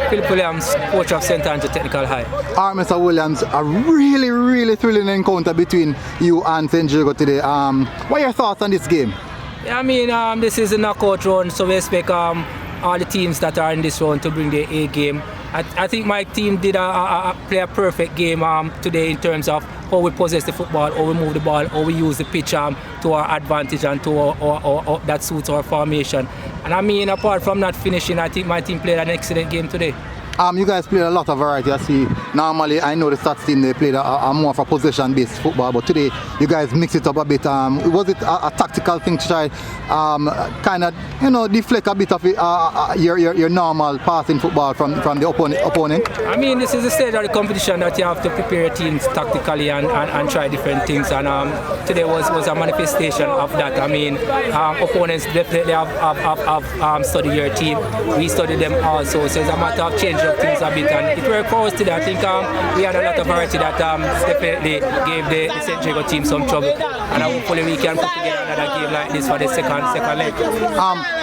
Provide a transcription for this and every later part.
Phillip Williams, coach of St. Andrew Technical High. Alright, Mr. Williams, a really thrilling encounter between you and St. Jago today. What are your thoughts on this game? Yeah, I mean, this is a knockout round, so we expect all the teams that are in this round to bring their A game. I think my team did play a perfect game today in terms of how we possess the football, how we move the ball, how we use the pitch to our advantage and to our that suits our formation. And I mean, apart from not finishing, I think my team played an excellent game today. You guys played a lot of variety. I see. Normally, I know the Staths team, they played a more of a possession-based football, but today you guys mixed it up a bit. Was it a tactical thing to try kind of deflect a bit of your normal passing football from the opponent? I mean, this is the stage of the competition that you have to prepare your teams tactically and try different things. And today was a manifestation of that. I mean, opponents definitely have studied your team. We studied them also, so it's a matter of changing up things a bit, and it worked for us today. I think we had a lot of variety that definitely gave the St. Jago team some trouble, and hopefully we can put together another game like this for the second leg.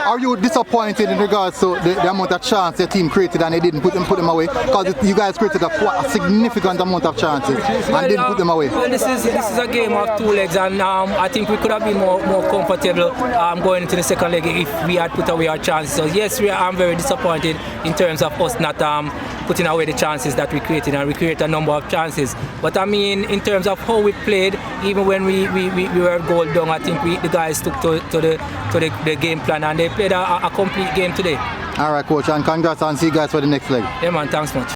Are you disappointed in regards to the amount of chance your team created and they didn't put them away? Because you guys created a significant amount of chances and didn't put them away. Well, this is a game of two legs, and I think we could have been more comfortable going into the second leg if we had put away our chances. So yes, I'm very disappointed in terms of us not putting away the chances that we created, and we created a number of chances. But I mean, in terms of how we played, even when we were goal down, I think the guys took to the game plan, and they played a complete game today. All right, coach, and congrats, and see you guys for the next leg. Yeah, man, thanks much.